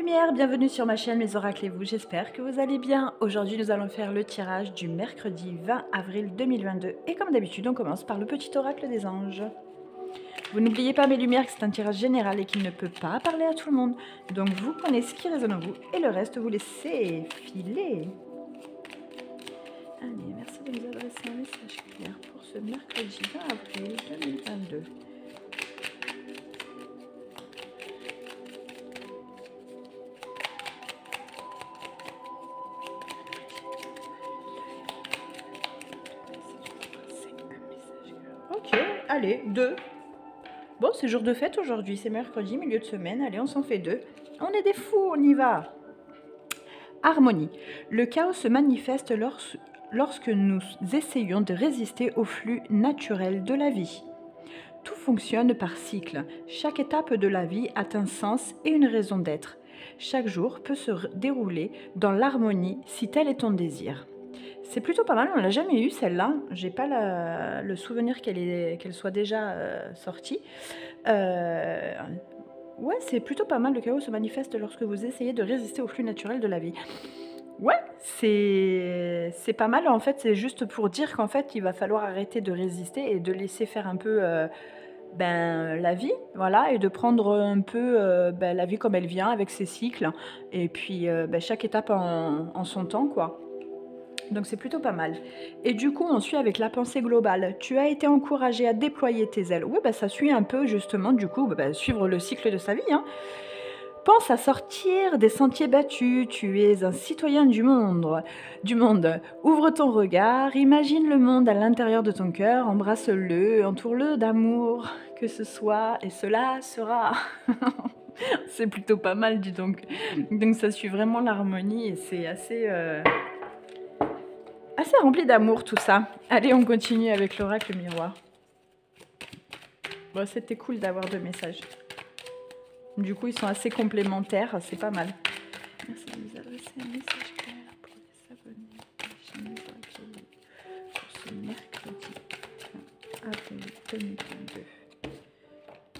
lumière, bienvenue sur ma chaîne Les Oracles et vous, j'espère que vous allez bien. Aujourd'hui nous allons faire le tirage du mercredi 20 avril 2022 et comme d'habitude on commence par le petit oracle des anges. Vous n'oubliez pas mes lumières que c'est un tirage général et qu'il ne peut pas parler à tout le monde. Donc vous prenez ce qui résonne en vous et le reste vous laissez filer. Allez, merci de nous adresser un message clair pour ce mercredi 20 avril 2022. Ok, allez, 2. Bon, c'est jour de fête aujourd'hui, c'est mercredi, milieu de semaine. Allez, on s'en fait 2. On est des fous, on y va. Harmonie. Le chaos se manifeste lorsque nous essayons de résister au flux naturel de la vie. Tout fonctionne par cycle. Chaque étape de la vie a un sens et une raison d'être. Chaque jour peut se dérouler dans l'harmonie si tel est ton désir. C'est plutôt pas mal, on l'a jamais eu celle-là. J'ai pas le souvenir qu'elle soit déjà sortie. Ouais, c'est plutôt pas mal. Le chaos se manifeste lorsque vous essayez de résister au flux naturel de la vie. Ouais, c'est pas mal. En fait, c'est juste pour dire qu'en fait, il va falloir arrêter de résister et de laisser faire un peu la vie, voilà, et de prendre un peu la vie comme elle vient, avec ses cycles, et puis chaque étape en son temps, quoi. Donc c'est plutôt pas mal. Et du coup, on suit avec la pensée globale. Tu as été encouragé à déployer tes ailes. Oui, ça suit un peu justement, du coup, suivre le cycle de sa vie. Hein. Pense à sortir des sentiers battus. Tu es un citoyen du monde. Ouvre ton regard, imagine le monde à l'intérieur de ton cœur, embrasse-le, entoure-le d'amour. Que ce soit et cela sera. C'est plutôt pas mal, dis donc. Donc ça suit vraiment l'harmonie et c'est assez rempli d'amour tout ça. Allez, on continue avec l'oracle miroir. Bon, c'était cool d'avoir 2 messages. Du coup, ils sont assez complémentaires, c'est pas mal. Merci de nous adresser un message clair pour les abonnés de la chaîne Les Oracles pour ce mercredi 20 avril 2022.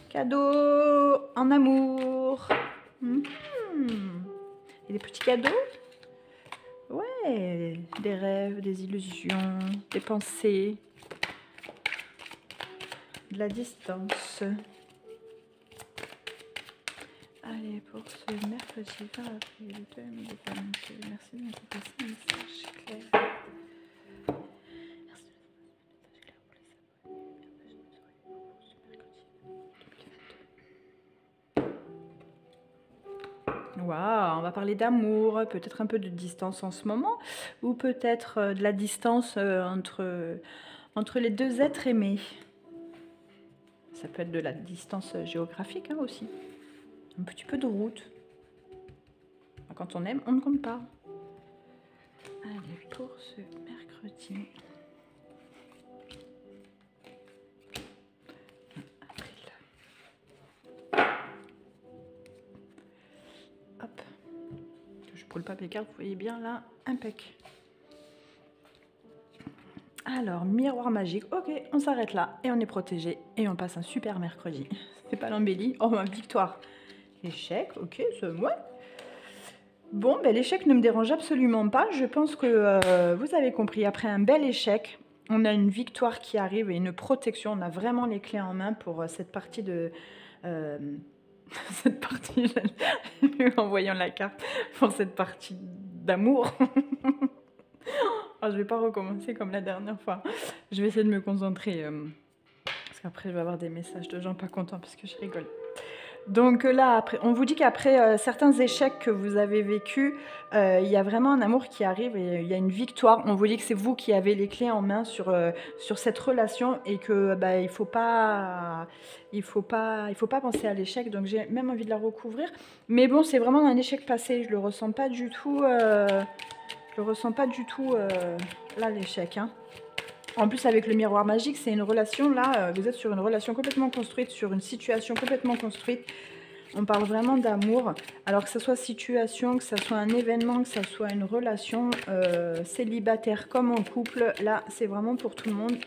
Cadeau en amour. Et des petits cadeaux. Ouais, des rêves, des illusions, des pensées, de la distance. Allez, pour ce mercredi 20 avril 2022, merci de nous passer un message clair. Merci de nous passer un message clair pour les abonnés. Waouh, on va parler d'amour, peut-être un peu de distance en ce moment, ou peut-être de la distance entre les deux êtres aimés. Ça peut être de la distance géographique hein, aussi. Un petit peu de route. Quand on aime, on ne compte pas. Allez, pour ce mercredi. Hop. Je brûle pas mes cartes, vous voyez bien là, impec. Alors, miroir magique, ok, on s'arrête là et on est protégé et on passe un super mercredi. C'est pas l'embellie, oh ma victoire. Échec, ok, c'est ouais. Bon, l'échec ne me dérange absolument pas. Je pense que vous avez compris. Après un bel échec, on a une victoire qui arrive et une protection. On a vraiment les clés en main pour cette partie de... cette partie, en voyant la carte, pour cette partie d'amour. Oh, je vais pas recommencer comme la dernière fois. Je vais essayer de me concentrer. Parce qu'après, je vais avoir des messages de gens pas contents parce que je rigole. Donc là, après, on vous dit qu'après certains échecs que vous avez vécus, il y a vraiment un amour qui arrive et il y a une victoire. On vous dit que c'est vous qui avez les clés en main sur cette relation et que il faut pas penser à l'échec. Donc j'ai même envie de la recouvrir. Mais bon, c'est vraiment un échec passé. Je le ressens pas du tout. Là l'échec. Hein. En plus, avec le miroir magique, c'est une relation, là, vous êtes sur une relation complètement construite, sur une situation complètement construite. On parle vraiment d'amour. Alors que ce soit situation, que ce soit un événement, que ce soit une relation célibataire comme en couple, là, c'est vraiment pour tout le monde.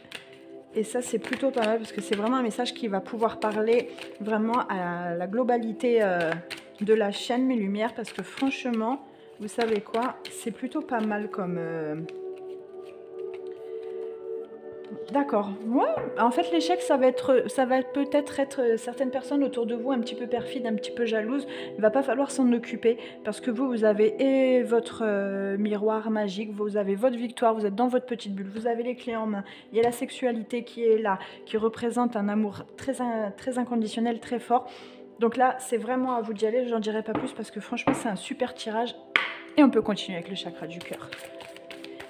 Et ça, c'est plutôt pas mal parce que c'est vraiment un message qui va pouvoir parler vraiment à la globalité de la chaîne, mes lumières, parce que franchement, vous savez quoi, c'est plutôt pas mal comme... D'accord. Ouais, en fait, l'échec, ça va peut-être être certaines personnes autour de vous un petit peu perfides, un petit peu jalouses. Il va pas falloir s'en occuper parce que vous avez et votre miroir magique, vous avez votre victoire, vous êtes dans votre petite bulle, vous avez les clés en main. Il y a la sexualité qui est là, qui représente un amour très inconditionnel, très fort. Donc là, c'est vraiment à vous d'y aller. J'en dirai pas plus parce que franchement, c'est un super tirage. Et on peut continuer avec le chakra du cœur.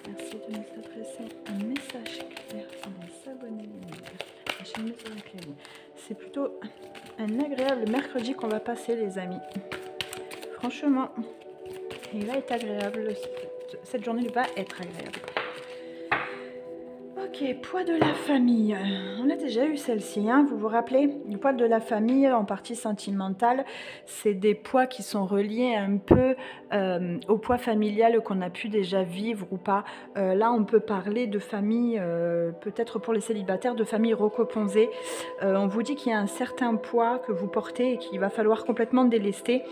Merci de nous adresser un message clair avant s'abonner. La chaîne Message Claire. C'est plutôt un agréable mercredi qu'on va passer, les amis. Franchement, il va être agréable. Cette journée va être agréable. Ok, poids de la famille. On a déjà eu celle-ci, hein, vous vous rappelez? Le poids de la famille en partie sentimentale, c'est des poids qui sont reliés un peu au poids familial qu'on a pu déjà vivre ou pas. Là, on peut parler de famille, peut-être pour les célibataires, de famille recoposée. On vous dit qu'il y a un certain poids que vous portez et qu'il va falloir complètement délester.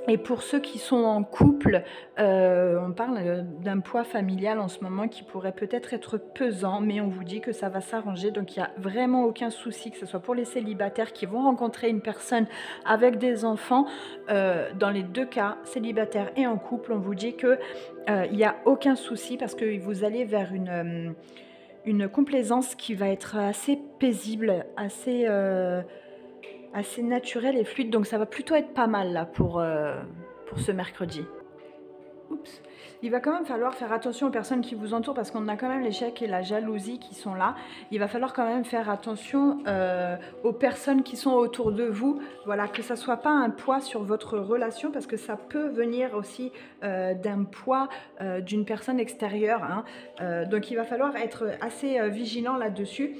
Et pour ceux qui sont en couple, on parle d'un poids familial en ce moment qui pourrait peut-être être pesant, mais on vous dit que ça va s'arranger. Donc, il n'y a vraiment aucun souci, que ce soit pour les célibataires qui vont rencontrer une personne avec des enfants. Dans les deux cas, célibataires et en couple, on vous dit qu'il n'y a aucun souci parce que vous allez vers une complaisance qui va être assez paisible, assez naturel et fluide, donc ça va plutôt être pas mal là pour ce mercredi. Oups. Il va quand même falloir faire attention aux personnes qui vous entourent parce qu'on a quand même l'échec et la jalousie qui sont là. Il va falloir quand même faire attention aux personnes qui sont autour de vous. Voilà, que ça soit pas un poids sur votre relation parce que ça peut venir aussi d'un poids d'une personne extérieure, hein. Donc il va falloir être assez vigilant là-dessus.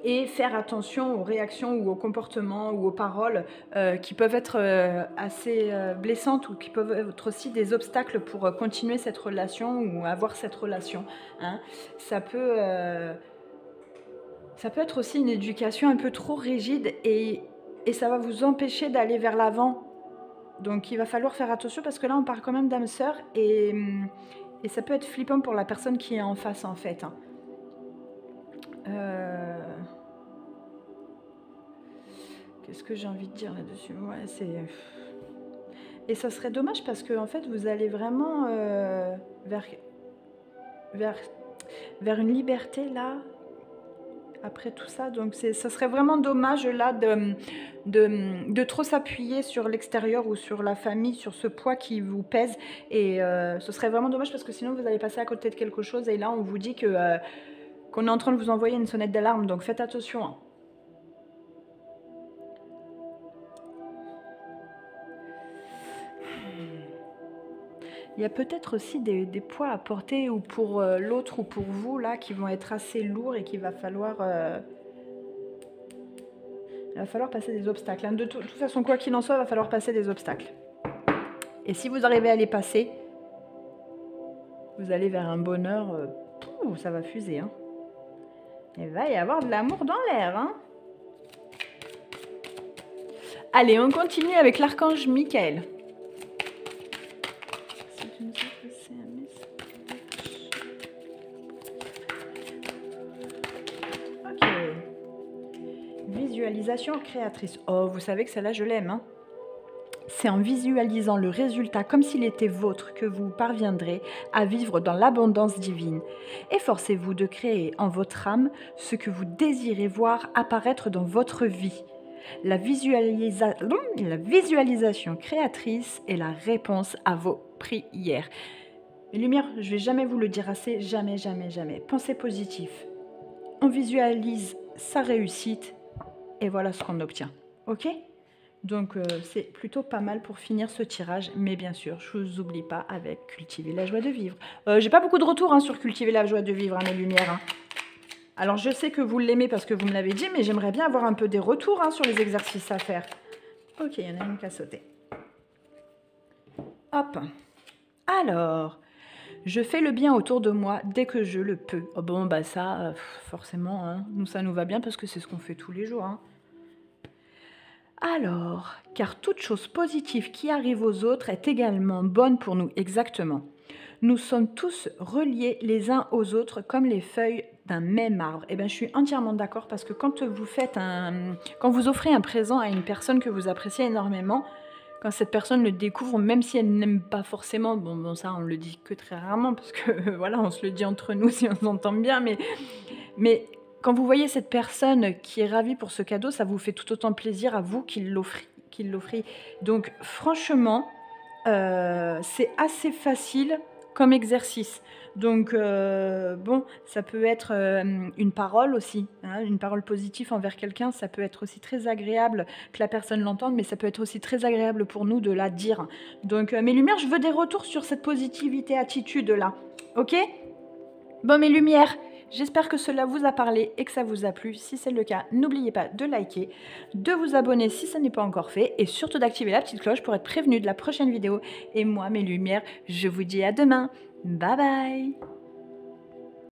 Et faire attention aux réactions ou aux comportements ou aux paroles qui peuvent être assez blessantes ou qui peuvent être aussi des obstacles pour continuer cette relation ou avoir cette relation, hein. Ça peut être aussi une éducation un peu trop rigide et ça va vous empêcher d'aller vers l'avant. Donc il va falloir faire attention parce que là on parle quand même d'âme sœur et ça peut être flippant pour la personne qui est en face en fait, hein. Qu'est-ce que j'ai envie de dire là-dessus? Ouais, c'est... Et ça serait dommage parce que en fait, vous allez vraiment vers une liberté là, après tout ça. Donc ça serait vraiment dommage là de trop s'appuyer sur l'extérieur ou sur la famille, sur ce poids qui vous pèse. Et ce serait vraiment dommage parce que sinon vous allez passer à côté de quelque chose. Et là, on vous dit qu'on est en train de vous envoyer une sonnette d'alarme. Donc faites attention, hein. Il y a peut-être aussi des poids à porter ou pour l'autre ou pour vous là qui vont être assez lourds et qu'il va falloir passer des obstacles, hein. De toute façon, quoi qu'il en soit, il va falloir passer des obstacles. Et si vous arrivez à les passer, vous allez vers un bonheur, ça va fuser, hein. Il va y avoir de l'amour dans l'air, hein. Allez, on continue avec l'archange Michael. Ok. Visualisation créatrice. Oh, vous savez que celle-là, je l'aime, hein. C'est en visualisant le résultat comme s'il était vôtre que vous parviendrez à vivre dans l'abondance divine. Efforcez-vous de créer en votre âme ce que vous désirez voir apparaître dans votre vie. La visualisation créatrice est la réponse à vos prières. Les lumières, je ne vais jamais vous le dire assez, jamais, jamais, jamais. Pensez positif. On visualise sa réussite et voilà ce qu'on obtient. Ok ? Donc c'est plutôt pas mal pour finir ce tirage, mais bien sûr, je ne vous oublie pas avec Cultiver la joie de vivre. J'ai pas beaucoup de retours sur Cultiver la joie de vivre, mes lumières, hein. Alors je sais que vous l'aimez parce que vous me l'avez dit, mais j'aimerais bien avoir un peu des retours sur les exercices à faire. Ok, il y en a une qui a sauté. Hop. Alors, je fais le bien autour de moi dès que je le peux. Oh bon, bah ça, forcément, hein, nous ça nous va bien parce que c'est ce qu'on fait tous les jours, hein. Alors, car toute chose positive qui arrive aux autres est également bonne pour nous. Exactement. Nous sommes tous reliés les uns aux autres comme les feuilles d'un même arbre. Eh bien, je suis entièrement d'accord parce que quand vous offrez un présent à une personne que vous appréciez énormément, quand cette personne le découvre, même si elle n'aime pas forcément, bon ça on le dit que très rarement parce que voilà, on se le dit entre nous si on s'entend bien, mais quand vous voyez cette personne qui est ravie pour ce cadeau, ça vous fait tout autant plaisir à vous qu'il l'offrit. Donc franchement, c'est assez facile comme exercice. Donc bon, ça peut être, une parole aussi, hein, une parole positive envers quelqu'un, ça peut être aussi très agréable que la personne l'entende, mais ça peut être aussi très agréable pour nous de la dire. Donc mes lumières, je veux des retours sur cette positivité attitude-là, OK? Bon mes lumières, j'espère que cela vous a parlé et que ça vous a plu. Si c'est le cas, n'oubliez pas de liker, de vous abonner si ce n'est pas encore fait et surtout d'activer la petite cloche pour être prévenu de la prochaine vidéo. Et moi, mes lumières, je vous dis à demain. Bye bye!